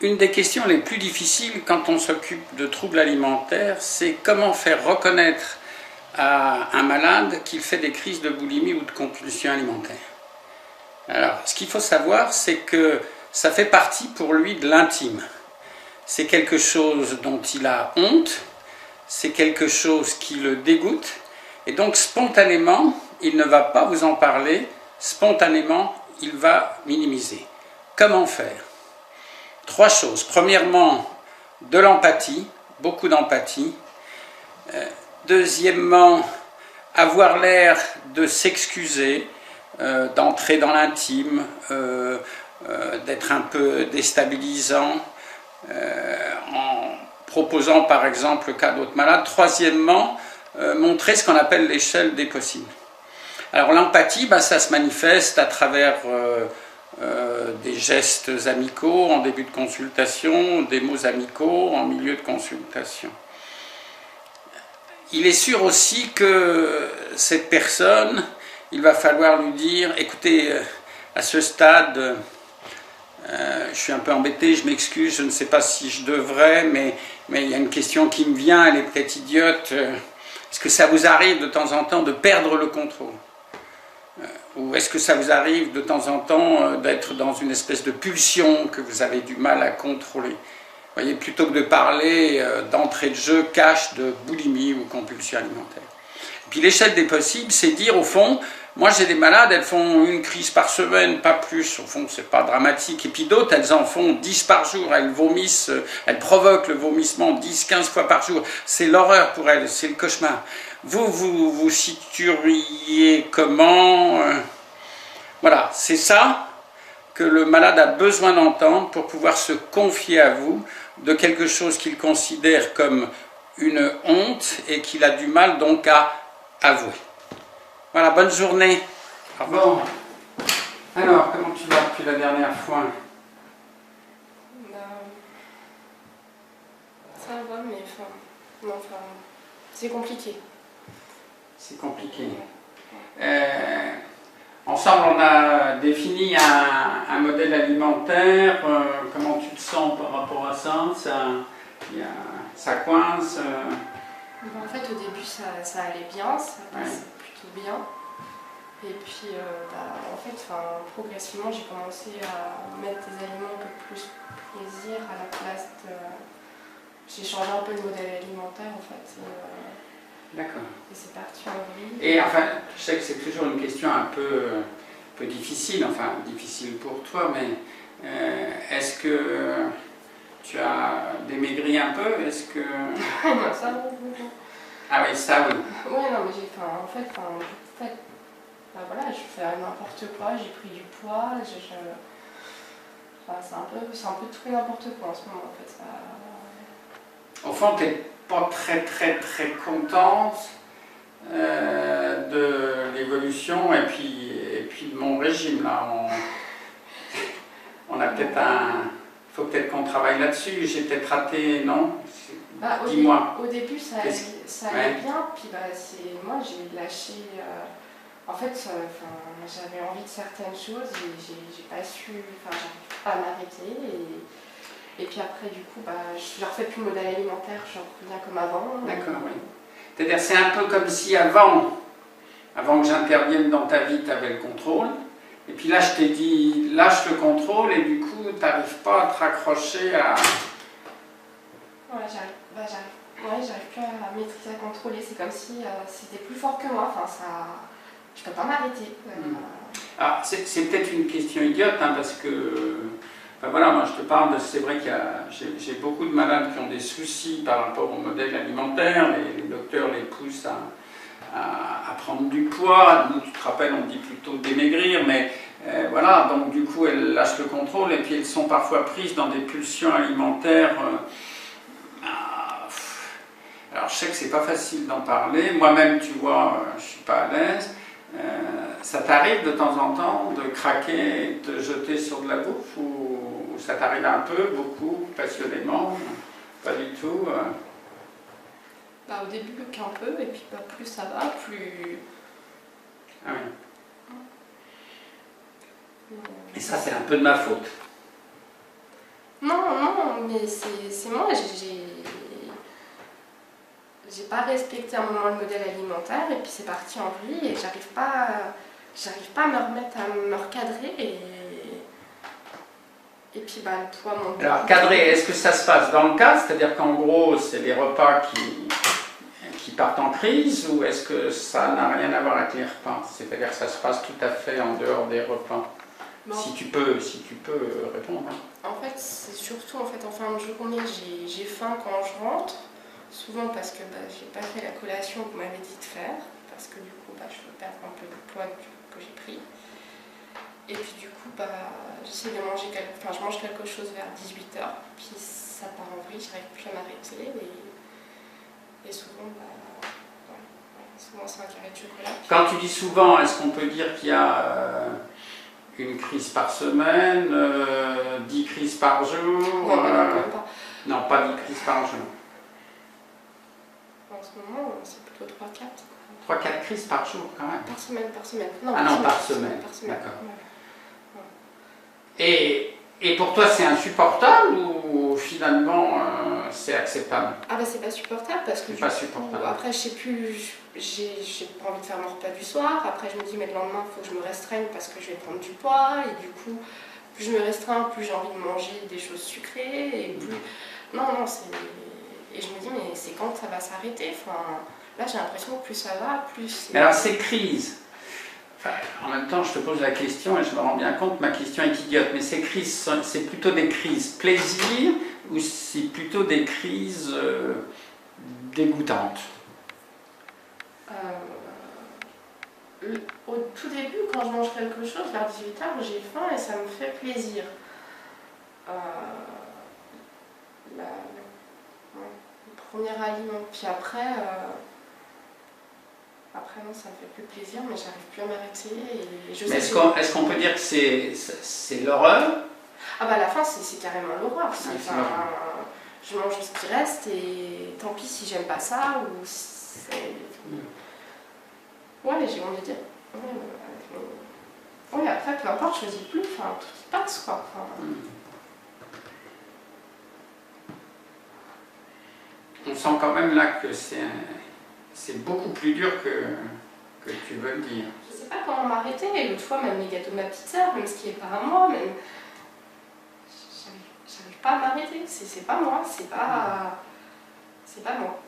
Une des questions les plus difficiles quand on s'occupe de troubles alimentaires, c'est comment faire reconnaître à un malade qu'il fait des crises de boulimie ou de compulsion alimentaire. Alors, ce qu'il faut savoir, c'est que ça fait partie pour lui de l'intime. C'est quelque chose dont il a honte, c'est quelque chose qui le dégoûte, et donc spontanément, il ne va pas vous en parler, spontanément, il va minimiser. Comment faire ? 3 choses. Premièrement, de l'empathie, beaucoup d'empathie. Deuxièmement, avoir l'air de s'excuser, d'entrer dans l'intime, d'être un peu déstabilisant, en proposant par exemple le cas d'autres malades. Troisièmement, montrer ce qu'on appelle l'échelle des possibles. Alors l'empathie, ça se manifeste à travers des gestes amicaux en début de consultation, des mots amicaux en milieu de consultation. Il est sûr aussi que cette personne, il va falloir lui dire, écoutez, à ce stade, je suis un peu embêté, je m'excuse, je ne sais pas si je devrais, mais il y a une question qui me vient, elle est peut-être idiote. Est-ce que ça vous arrive de temps en temps de perdre le contrôle ? Ou est-ce que ça vous arrive de temps en temps d'être dans une espèce de pulsion que vous avez du mal à contrôler ? Vous voyez, plutôt que de parler d'entrée de jeu, cache de boulimie ou compulsion alimentaire. Et puis l'échelle des possibles, c'est dire au fond, moi j'ai des malades, elles font une crise par semaine, pas plus, au fond c'est pas dramatique. Et puis d'autres, elles en font 10 par jour, elles vomissent, elles provoquent le vomissement 10-15 fois par jour. C'est l'horreur pour elles, c'est le cauchemar. Vous situeriez comment Voilà, c'est ça que le malade a besoin d'entendre pour pouvoir se confier à vous de quelque chose qu'il considère comme une honte et qu'il a du mal donc à avouer. Voilà, bonne journée. Au revoir. Bon. Alors, comment tu vas depuis la dernière fois ? Ça va, mais c'est compliqué. C'est compliqué. Ensemble, on a défini un modèle alimentaire. Comment tu te sens par rapport à ça ? Ça coince En fait, au début, ça allait bien, ça passait plutôt bien. Et puis, en fait, progressivement, j'ai commencé à mettre des aliments un peu plus plaisir à la place de... J'ai changé un peu le modèle alimentaire, en fait. D'accord. Et c'est parti en vrille. Et enfin, je sais que c'est toujours une question un peu difficile, enfin difficile pour toi, mais est-ce que tu as démaigri un peu ? Est-ce que... Non, ça oui. Ah oui, ça oui. Oui, non, mais voilà, je fais n'importe quoi, j'ai pris du poids, c'est un peu tout et n'importe quoi en ce moment, en fait. Ça... Au fond, tu n'es pas très contente de l'évolution et puis de mon régime là. On a peut-être il faut peut-être qu'on travaille là-dessus. J'ai peut-être raté, non ? Dis-moi. Au début, ça allait bien, puis moi j'ai lâché. En fait, j'avais envie de certaines choses et j'ai pas su. J'arrive pas à m'arrêter. Et puis après, du coup, je ne refais plus le modèle alimentaire, je reviens comme avant. D'accord, oui. C'est-à-dire, c'est un peu comme si avant que j'intervienne dans ta vie, tu avais le contrôle. Et puis là, je t'ai dit, lâche le contrôle, et du coup, tu n'arrives pas à te raccrocher à... Ouais, j'arrive plus à maîtriser, à contrôler. C'est comme si c'était plus fort que moi. Je peux pas m'arrêter. Ah, c'est peut-être une question idiote, parce que... voilà, moi je te parle de... C'est vrai qu'il y a... J'ai beaucoup de malades qui ont des soucis par rapport au modèle alimentaire. Les docteurs les poussent à prendre du poids. Nous, tu te rappelles, on dit plutôt démaigrir, mais voilà, donc du coup elles lâchent le contrôle et puis elles sont parfois prises dans des pulsions alimentaires. Alors je sais que c'est pas facile d'en parler. Moi-même, tu vois, je suis pas à l'aise. Ça t'arrive de temps en temps de craquer et de te jeter sur de la bouffe ou ça t'arrive un peu, beaucoup, passionnément, pas du tout Au début qu'un peu, et puis plus ça va, plus... Ah oui. Et ça, c'est un peu de ma faute. Non, mais c'est moi, j'ai pas respecté un moment le modèle alimentaire et puis c'est parti en vrille et j'arrive pas à me remettre à me recadrer et puis bah, le poids monte. Alors cadrer, est-ce que ça se passe dans le cadre, c'est-à-dire qu'en gros c'est les repas qui partent en crise, ou est-ce que ça n'a rien à voir avec les repas, c'est-à-dire que ça se passe tout à fait en dehors des repas? Bon. Si tu peux répondre. Hein. En fait, c'est surtout en fin de journée, j'ai faim quand je rentre, souvent parce que bah, j'ai pas fait la collation que vous m'avez dit de faire, parce que du coup bah, je veux perdre un peu de poids que j'ai pris. Et puis du coup, bah, j'essaie de manger je mange quelque chose vers 18h, puis ça part en vrille, j'arrive plus à m'arrêter, et souvent, bah, souvent c'est un carré de chocolat. Quand tu dis souvent, est-ce qu'on peut dire qu'il y a une crise par semaine, 10 crises par jour? Non, même pas. Non, pas 10 crises par jour. En ce moment, c'est plutôt 3-4. 3-4 crises par jour quand même? Par semaine. Non, ah non, par semaine. D'accord. Ouais. Et pour toi, c'est insupportable ou finalement c'est acceptable? Ah bah c'est pas supportable parce que pas supportable. Après je sais plus, j'ai pas envie de faire mon repas du soir, après je me dis mais le lendemain il faut que je me restreigne parce que je vais prendre du poids et du coup plus je me restreins, plus j'ai envie de manger des choses sucrées et plus... Non, c'est... Et je me dis mais c'est quand que ça va s'arrêter? Enfin, là j'ai l'impression que plus ça va, plus... Mais alors ces crises, en même temps, je te pose la question et je me rends bien compte, ma question est idiote, mais ces crises, c'est plutôt des crises plaisir ou c'est plutôt des crises dégoûtantes? Au tout début, quand je mange quelque chose, vers 18h, j'ai faim et ça me fait plaisir. Le premier aliment, puis après... Après, non, ça me fait plus plaisir, mais j'arrive plus à m'arrêter. Est-ce qu'on peut dire que c'est l'horreur? Ah bah à la fin, c'est carrément l'horreur. Je mange ce qui reste et tant pis si j'aime pas ça ou c'est... Ouais, j'ai envie de dire. Ouais, après, peu importe, je choisis plus, enfin, tout qui passe, quoi. On sent quand même là que c'est beaucoup plus dur que tu veux le dire. Je sais pas comment m'arrêter. L'autre fois, même les gâteaux de ma petite sœur, même ce qui est pas à moi, même... J'arrive pas à m'arrêter. C'est pas moi, c'est pas moi.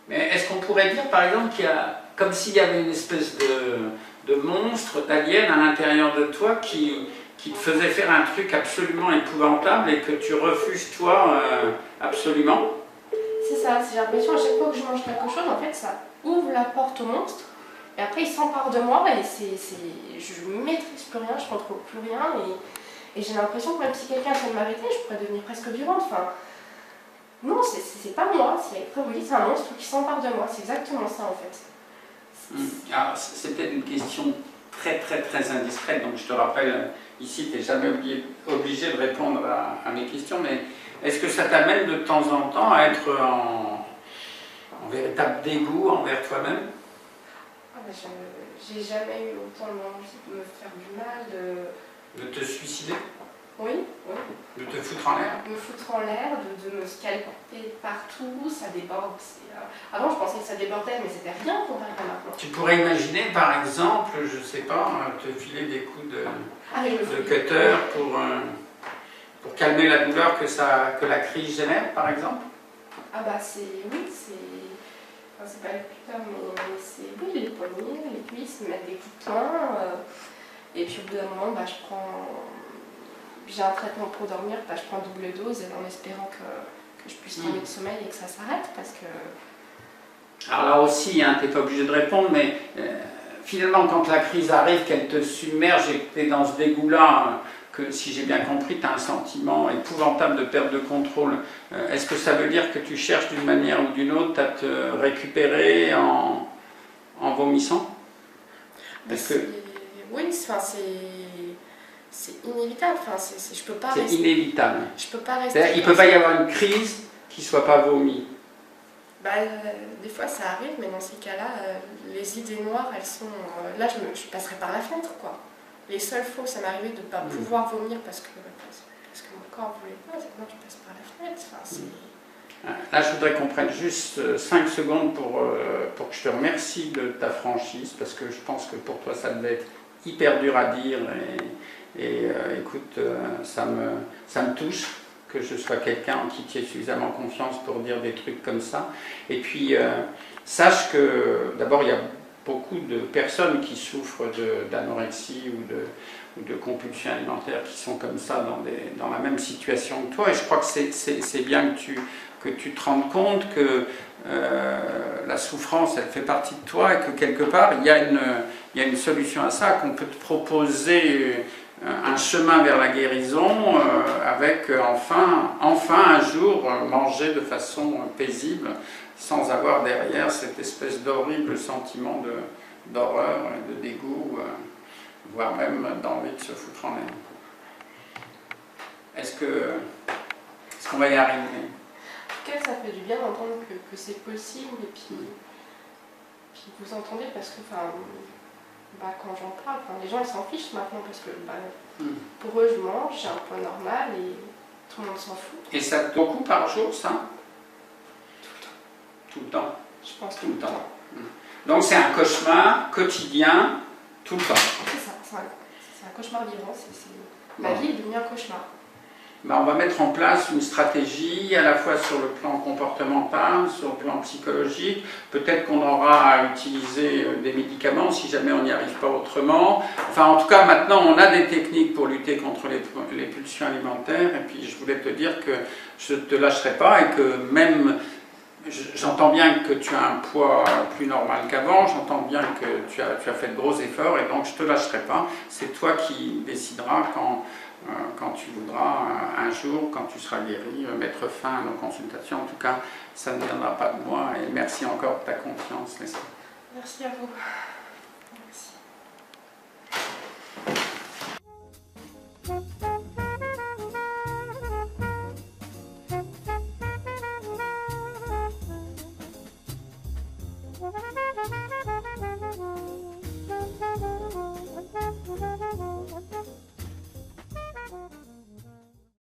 Mais est-ce qu'on pourrait dire, par exemple, qu'il y a... Comme s'il y avait une espèce de monstre, d'alien à l'intérieur de toi qui te faisait faire un truc absolument épouvantable et que tu refuses, toi, absolument? C'est ça, j'ai l'impression à chaque fois que je mange quelque chose, en fait, ça ouvre la porte au monstre, et après il s'empare de moi, et je ne maîtrise plus rien, je ne contrôle plus rien, et j'ai l'impression que même si quelqu'un essaie de m'arrêter, je pourrais devenir presque violente. Enfin, non, c'est pas moi, après vous dites c'est un monstre qui s'empare de moi, c'est exactement ça en fait. Alors, c'est peut-être une question très indiscrète, donc je te rappelle, ici tu n'es jamais obligé de répondre à mes questions, mais est-ce que ça t'amène de temps en temps à être en véritable dégoût envers toi-même? J'ai jamais eu autant d'envie de me faire du mal, de te suicider? Oui. De te foutre en l'air? Me foutre en l'air, de me scalper partout, ça déborde. Avant je pensais que ça débordait, mais c'était rien comparé à maintenant. Tu pourrais imaginer par exemple, je sais pas, te filer des coups de cutter pour calmer la douleur que la crise génère, par exemple? Ah bah oui, c'est pas le cutter, mais c'est les poignets, les cuisses, mettre des coups de poing. Et puis au bout d'un moment, j'ai un traitement pour dormir, je prends double dose en espérant que je puisse tomber de sommeil et que ça s'arrête parce que... Alors là aussi, tu n'es pas obligé de répondre, mais finalement quand la crise arrive, qu'elle te submerge et que tu es dans ce dégoût-là, que si j'ai bien compris, tu as un sentiment épouvantable de perte de contrôle, est-ce que ça veut dire que tu cherches d'une manière ou d'une autre à te récupérer en vomissant? Oui, c'est inévitable. Je peux pas rester. C'est inévitable. Je peux pas rester. Il ne peut pas y avoir une crise qui ne soit pas vomi. Des fois ça arrive, mais dans ces cas-là, les idées noires, elles sont... là, je passerai par la fenêtre, quoi. Les seules fois où ça m'est arrivé de ne pas pouvoir vomir parce que parce que mon corps voulait pas, c'est que tu passes par la fenêtre. Enfin, là, je voudrais qu'on prenne juste 5 secondes pour que je te remercie de ta franchise, parce que je pense que pour toi, ça devait être hyper dur à dire. Écoute, ça me touche que je sois quelqu'un en qui tu aies suffisamment confiance pour dire des trucs comme ça. Et puis, sache que d'abord, il y a beaucoup de personnes qui souffrent d'anorexie ou de compulsion alimentaire qui sont comme ça dans la même situation que toi. Et je crois que c'est bien que tu te rendes compte que la souffrance, elle fait partie de toi et que quelque part, il y a une solution à ça, qu'on peut te proposer un chemin vers la guérison avec enfin un jour manger de façon paisible sans avoir derrière cette espèce d'horrible sentiment d'horreur et de dégoût, voire même d'envie de se foutre en l'air. Est-ce qu'on va y arriver? En tout cas, ça fait du bien d'entendre que c'est possible et puis vous entendez parce que quand j'en parle, les gens ils s'en fichent maintenant parce que pour eux je mange, j'ai un poids normal et tout le monde s'en fout. Et ça te beaucoup par jour ça? Tout le temps. Tout le temps? Je pense tout le temps. Donc c'est un cauchemar quotidien tout le temps? C'est ça, c'est un cauchemar vivant, ma vie est devenue un cauchemar. On va mettre en place une stratégie à la fois sur le plan comportemental, sur le plan psychologique. Peut-être qu'on aura à utiliser des médicaments si jamais on n'y arrive pas autrement. Enfin, en tout cas, maintenant, on a des techniques pour lutter contre les pulsions alimentaires. Et puis, je voulais te dire que je ne te lâcherai pas et que même, j'entends bien que tu as un poids plus normal qu'avant, j'entends bien que tu as fait de gros efforts et donc je ne te lâcherai pas. C'est toi qui décideras quand tu voudras, un jour, quand tu seras guéri, mettre fin à nos consultations. En tout cas, ça ne viendra pas de moi. Et merci encore de ta confiance, Leslie. Merci à vous.